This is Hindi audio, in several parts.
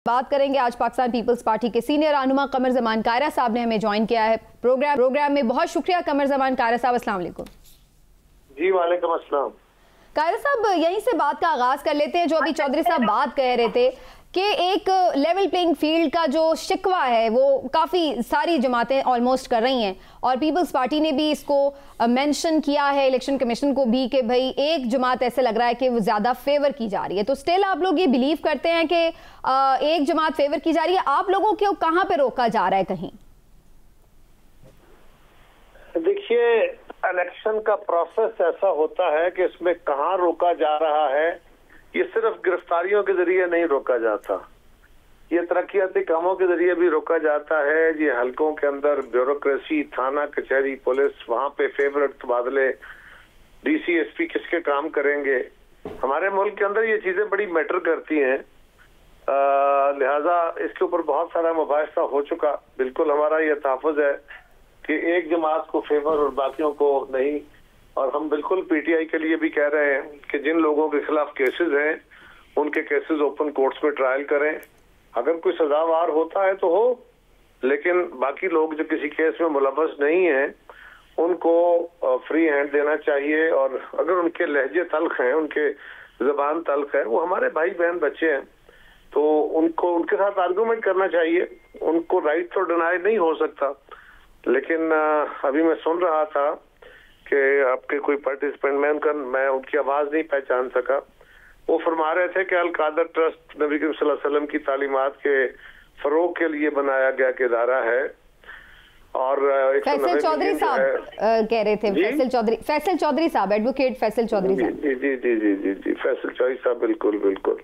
बात करेंगे आज पाकिस्तान पीपल्स पार्टी के सीनियर रहनुमा कमर जमान कायरा साहब ने हमें ज्वाइन किया है प्रोग्राम में। बहुत शुक्रिया कमर जमान कायरा साहब, अस्सलाम वालेकुम। जी वालेकुम अस्सलाम। कायरा साहब, यहीं से बात का आगाज कर लेते हैं। जो अभी चौधरी साहब बात कह रहे थे कि एक लेवल प्लेइंग फील्ड का जो शिकवा है वो काफ़ी सारी जमातें ऑलमोस्ट कर रही हैं और पीपल्स पार्टी ने भी इसको मेंशन किया है इलेक्शन कमीशन को भी कि भाई एक जमात ऐसे लग रहा है कि वो ज़्यादा फेवर की जा रही है। तो स्टिल आप लोग ये बिलीव करते हैं कि एक जमात फेवर की जा रही है? आप लोगों को कहाँ पे रोका जा रहा है कहीं? देखिए, इलेक्शन का प्रोसेस ऐसा होता है कि इसमें कहाँ रोका जा रहा है, ये सिर्फ गिरफ्तारियों के जरिए नहीं रोका जाता, ये तरक्याती कामों के जरिए भी रोका जाता है। ये हलकों के अंदर ब्यूरोक्रेसी, थाना, कचहरी, पुलिस, वहाँ पे फेवरेट तबादले, डीसी, एसपी किसके काम करेंगे। हमारे मुल्क के अंदर ये चीजें बड़ी मैटर करती हैं, लिहाजा इसके ऊपर बहुत सारा मुबाहिसा हो चुका। बिल्कुल हमारा ये तहफ़्फ़ुज़ है कि एक जमात को फेवर और बाकियों को नहीं। और हम बिल्कुल पीटीआई के लिए भी कह रहे हैं कि जिन लोगों के खिलाफ केसेस हैं उनके केसेस ओपन कोर्ट्स में ट्रायल करें। अगर कोई सजावार होता है तो हो, लेकिन बाकी लोग जो किसी केस में मुलव्वस नहीं हैं उनको फ्री हैंड देना चाहिए। और अगर उनके लहजे तल्ख हैं, उनके जबान तल्ख है, वो हमारे भाई बहन बच्चे हैं, तो उनको उनके साथ आर्गूमेंट करना चाहिए। उनको राइट तो डिनाई नहीं हो सकता। लेकिन अभी मैं सुन रहा था कि आपके कोई पार्टिसिपेंट, मैं उनकी आवाज नहीं पहचान सका, वो फरमा रहे थे कि अल कादर ट्रस्ट नबी करीम सल्लल्लाहु अलैहि वसल्लम की तालीमात के फरोग के लिए बनाया गया कि इदारा है। और फैसल चौधरी साहब कह रहे थे, फैसल चौधरी साहब, एडवोकेट फैसल चौधरी साहब। जी जी जी जी जी जी फैसल चौधरी साहब, बिल्कुल बिल्कुल।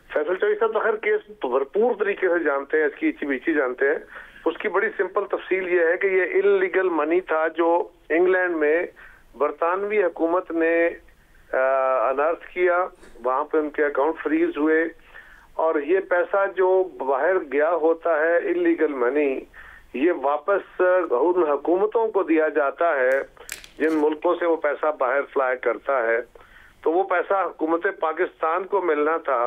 फैसल चौधरी साहब तो हर केस भरपूर तरीके से जानते हैं, इसकी इची बीची जानते हैं। उसकी बड़ी सिंपल तफसील ये है कि ये इल्लीगल मनी था जो इंग्लैंड में बरतानवी हुकूमत ने अनर्थ किया, वहां पे उनके अकाउंट फ्रीज हुए। और ये पैसा जो बाहर गया होता है, इल्लीगल मनी, ये वापस उन हुकूमतों को दिया जाता है जिन मुल्कों से वो पैसा बाहर फ्लाई करता है। तो वो पैसा हुकूमत पाकिस्तान को मिलना था,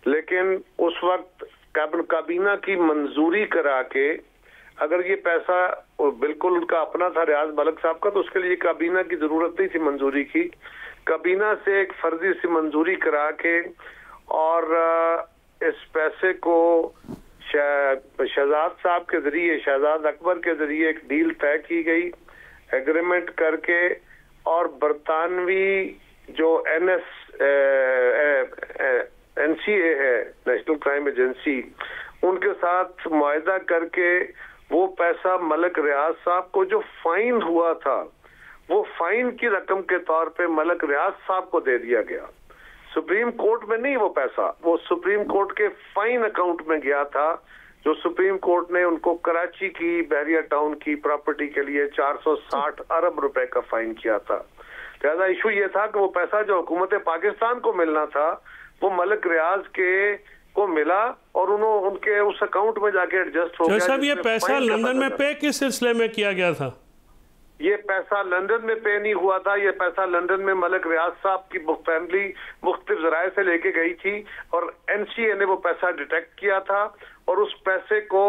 लेकिन उस वक्त काबीना की मंजूरी करा के, अगर ये पैसा बिल्कुल उनका अपना था रियाज मलिक साहब का, तो उसके लिए काबीना की जरूरत नहीं थी मंजूरी की। काबीना से एक फर्जी सी मंजूरी करा के और इस पैसे को शहजाद साहब के जरिए, शहजाद अकबर के जरिए एक डील तय की गई एग्रीमेंट करके। और बरतानवी जो NCA है, नेशनल क्राइम एजेंसी, उनके साथ मुआहदा करके वो पैसा मलिक रियाज साहब को जो फाइन हुआ था, वो फाइन की रकम के तौर पे मलिक रियाज साहब को दे दिया गया। सुप्रीम कोर्ट में नहीं, वो पैसा वो सुप्रीम कोर्ट के फाइन अकाउंट में गया था, जो सुप्रीम कोर्ट ने उनको कराची की बहरिया टाउन की प्रॉपर्टी के लिए 460 अरब रुपए का फाइन किया था। लिहाजा इशू ये था कि वो पैसा जो हुकूमत पाकिस्तान को मिलना था वो मलिक रियाज को मिला और उनके उस अकाउंट में जाके एडजस्ट हो गया। साहब, ये पैसा लंदन में पे किस सिलसिले में किया गया था? ये पैसा लंदन में पे नहीं हुआ था। ये पैसा लंदन में मलिक रियाज साहब की फैमिली मुख्तलिफ जराये से लेके गई थी और NCA ने वो पैसा डिटेक्ट किया था और उस पैसे को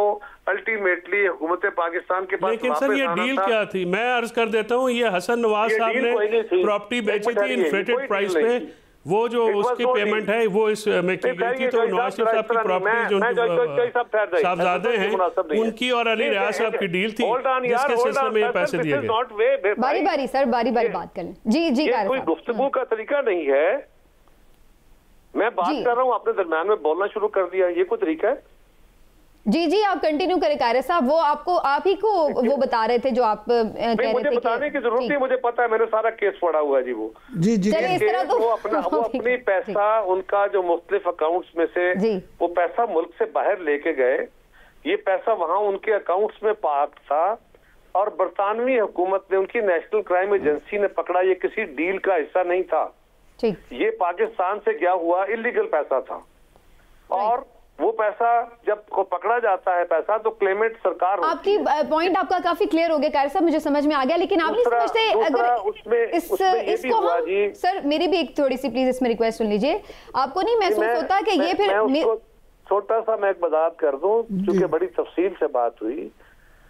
अल्टीमेटली हुकूमत पाकिस्तान के पास। लेकिन सर, ये डील क्या थी? मैं अर्ज कर देता हूँ, ये हसन नवाज साहब ने प्रॉपर्टी बेची थी इन्फ्लेटेड प्राइस पे, वो जो उसकी पेमेंट है वो इसमें की गई थी। तो नवाज शरीफ साहब की प्रॉपर्टी जो साहबजादे हैं उनकी और अली रियाज साहब की डील थी, जिसके सिलसिले में ये पैसे दिए गए। बारी बारी सर, बारी बारी बात करें। जी जी, कोई गुफ्तगू का तरीका नहीं है। मैं बात कर रहा हूँ, आपने दरम्यान में बोलना शुरू कर दिया, ये कोई तरीका है? जी जी, आप कंटिन्यू करें कायरा साहब। वो आप ही को वो बता रहे थे जो आप कह रहे थे। मुझे बताने की जरूरत नहीं, मुझे पता है, मैंने सारा केस पढ़ा हुआ है जी। वो जी जी, इस तरह तो वो अपनी पैसा उनका जो मुख्तलिफ अकाउंट्स में से वो पैसा मुल्क से बाहर लेके गए। ये पैसा वहां उनके अकाउंट्स में पार्क था और बरतानवी हुकूमत ने, उनकी नेशनल क्राइम एजेंसी ने पकड़ा। ये किसी डील का हिस्सा नहीं था, ये पाकिस्तान से गया हुआ इलीगल पैसा था। और वो पैसा जब को पकड़ा जाता है पैसा, तो क्लेमेंट सरकार आपकी पॉइंट आपका काफी क्लियर हो गया कायर साहब, मुझे समझ में आ गया। लेकिन आप नहीं समझते अगर इसको हम सर, मेरी भी एक थोड़ी सी प्लीज इसमें रिक्वेस्ट सुन लीजिए। आपको नहीं महसूस होता कि ये फिर छोटा सा मैं एक वजाहत कर दूं, क्योंकि बड़ी तफसील से बात हुई।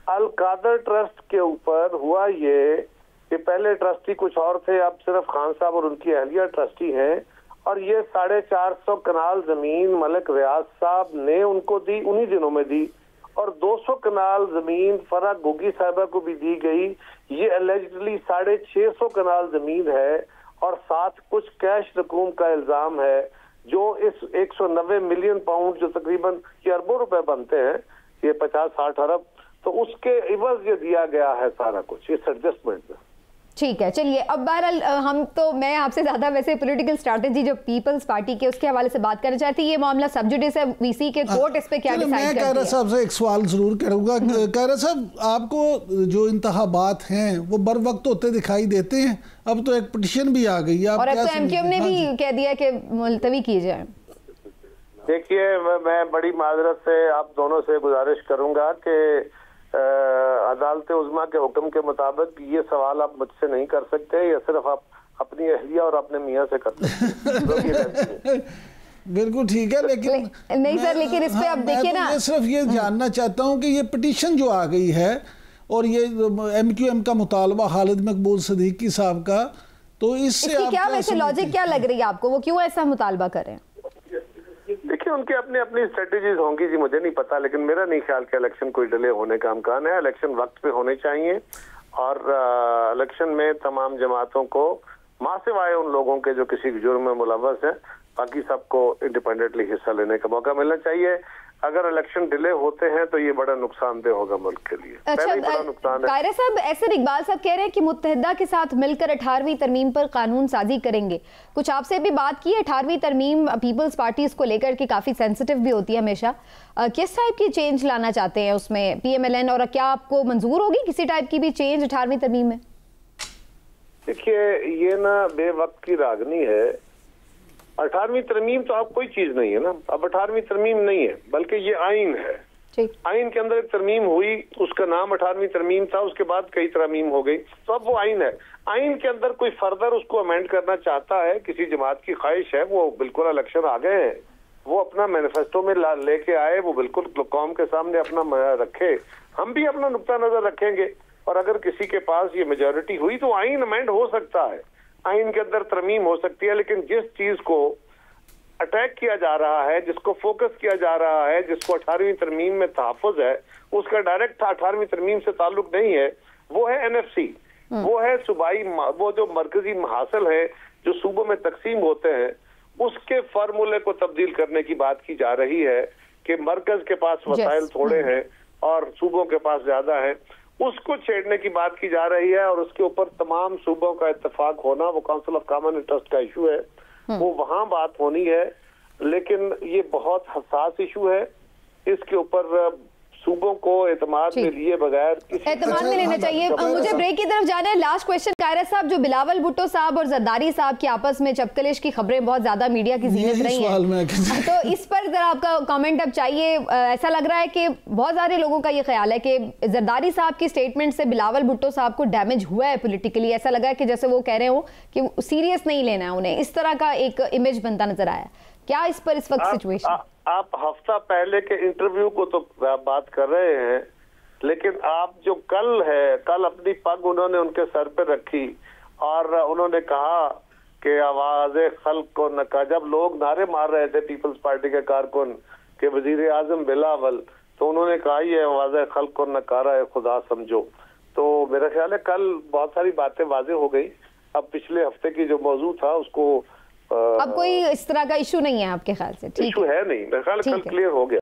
अल कादर ट्रस्ट के ऊपर हुआ ये कि पहले ट्रस्टी कुछ और थे, अब सिर्फ खान साहब और उनकी अहलिया ट्रस्टी हैं, और ये 450 कनाल जमीन मलिक रियाज साहब ने उनको दी, उन्हीं दिनों में दी, और 200 कनाल जमीन फरा गोगी साहिबा को भी दी गई। ये अलेजिडली 650 कनाल जमीन है, और साथ कुछ कैश रकूम का इल्जाम है, जो इस 190 मिलियन पाउंड जो तकरीबन ये अरबों रुपए बनते हैं, ये 50-60 अरब, तो उसके इवज ये दिया गया है सारा कुछ इस एडजस्टमेंट में। ठीक है, चलिए अब बहरहाल हम तो, मैं आपसे ज्यादा वैसे पॉलिटिकल स्ट्रैटेजी जो पीपल्स पार्टी के उसके हवाले से बात करना चाहती, ये मामला सब जुडिस है, वीसी के कोर्ट इस पे क्या डिसाइड करती है? मैं कायरा साहब से एक सवाल जरूर करूंगा। कायरा साहब, आपको जो इंतखाबात हैं वो बर वक्त होते दिखाई देते हैं, अब तो एक पिटीशन भी आ गई है, और अब तो एमक्यूएम ने भी कह दिया कि मुलतवी की जाए। देखिए, मैं बड़ी माजरत से आप दोनों से गुजारिश करूंगा कि अदालत उज़्मा के हुक्म के मुताबिक ये सवाल आप मुझसे नहीं कर सकते, या सिर्फ आप अपनी अहलिया और अपने मियाँ से कर सकते। बिल्कुल ठीक है, लेकिन नहीं सर, लेकिन इस पे अब देखिए ना, मैं सिर्फ ये जानना चाहता हूँ कि ये पिटीशन जो आ गई है और ये एमक्यूएम का मुतालबा खालिद मकबूल सिद्दीकी साहब का, तो इससे क्या वैसे लॉजिक क्या लग रही है आपको, वो क्यों ऐसा मुतालबा करें? देखिए, उनके अपनी अपनी स्ट्रेटेजीज होंगी जी, मुझे नहीं पता, लेकिन मेरा नहीं ख्याल कि इलेक्शन कोई डिले होने का अमकान है। इलेक्शन वक्त पे होने चाहिए, और इलेक्शन में तमाम जमातों को मां सिवाय उन लोगों के जो किसी जुर्म में मुलव्वस हैं, बाकी सबको इंडिपेंडेंटली हिस्सा लेने का मौका मिलना चाहिए। अगर इलेक्शन डिले होते हैं तो ये बड़ा नुकसानदेह होगा मुल्क के लिए। अच्छा, बड़ा नुकसान है। कायरा साहब, ऐसे इकबाल साहब कह रहे हैं कि मुत्तहिदा के साथ मिलकर 18वीं तरमीम पर कानून साजी करेंगे। कुछ आपसे भी बात की है, 18वीं तरमीम पीपल्स पार्टी को लेकर के काफी सेंसिटिव भी होती है हमेशा, किस टाइप की चेंज लाना चाहते हैं उसमें PMLN, और क्या आपको मंजूर होगी किसी टाइप की भी चेंज 18वीं तरमीम में? देखिए, ये ना बेवक्त की रागनी है। 18वीं तरमीम तो अब कोई चीज नहीं है ना, अब 18वीं तरमीम नहीं है, बल्कि ये आइन है। आइन के अंदर एक तरमीम हुई, उसका नाम 18वीं तरमीम था, उसके बाद कई तरमीम हो गई, तो अब वो आइन है। आइन के अंदर कोई फर्दर उसको अमेंड करना चाहता है, किसी जमात की ख्वाहिश है, वो बिल्कुल इलेक्शन आ गए हैं, वो अपना मैनिफेस्टो में लेके आए, वो बिल्कुल कौम के सामने अपना रखे, हम भी अपना नुक्ता नजर रखेंगे, और अगर किसी के पास ये मेजोरिटी हुई तो आइन अमेंड हो सकता है, आइन के अंदर तरमीम हो सकती है। लेकिन जिस चीज को अटैक किया जा रहा है, जिसको फोकस किया जा रहा है, जिसको 18वीं तरमीम में तहफ़्फ़ुज़ है, उसका डायरेक्ट 18वीं तरमीम से ताल्लुक नहीं है, वो है NFC, वो है सूबाई, वो जो मरकजी महासल है जो सूबों में तकसीम होते हैं, उसके फार्मूले को तब्दील करने की बात की जा रही है कि मरकज के पास वसाइल थोड़े हैं और सूबों के पास ज्यादा है, उसको छेड़ने की बात की जा रही है, और उसके ऊपर तमाम सूबों का इत्तेफाक होना, वो काउंसिल ऑफ कॉमन इंटरेस्ट का इशू है, वो वहां बात होनी है। लेकिन ये बहुत हसास इशू है, इसके ऊपर सूबों को एतमाद में लिए बगैर एतमाद में लेना चाहिए। मुझे ब्रेक की तरफ जाना है। लास्ट क्वेश्चन कायरा साहब, जो बिलावल भुट्टो साहब और जरदारी साहब की आपस में चपकलिश की खबरें बहुत ज्यादा मीडिया की जीनत रही हैं, तो इस पर जरा आपका कमेंट अब चाहिए। ऐसा लग रहा है कि बहुत सारे लोगों का ये ख्याल है कि जरदारी साहब की स्टेटमेंट से बिलावल भुट्टो साहब को डैमेज हुआ है पॉलिटिकली, ऐसा लगा है कि जैसे वो कह रहे हो कि सीरियस नहीं लेना है उन्हें, इस तरह का एक इमेज बनता नजर आया। क्या इस पर इस वक्त सिचुएशन? आप हफ्ता पहले के इंटरव्यू को तो बात कर रहे हैं, लेकिन आप जो कल अपनी पग उन्होंने उनके सर पे रखी और उन्होंने कहा कि आवाज़े खल्क को नका, जब लोग नारे मार रहे थे पीपल्स पार्टी के कारकुन के वजीर आजम बिलावल, तो उन्होंने कहा ये आवाज़े खल्क को नकारा है, खुदा समझो। तो मेरा ख्याल है कल बहुत सारी बातें वाजे हो गई। अब पिछले हफ्ते की जो मौजू था उसको अब कोई इस तरह का इशू नहीं है आपके ख्याल से? ठीक इशू है नहीं, मेरे ख्याल कल क्लियर हो गया।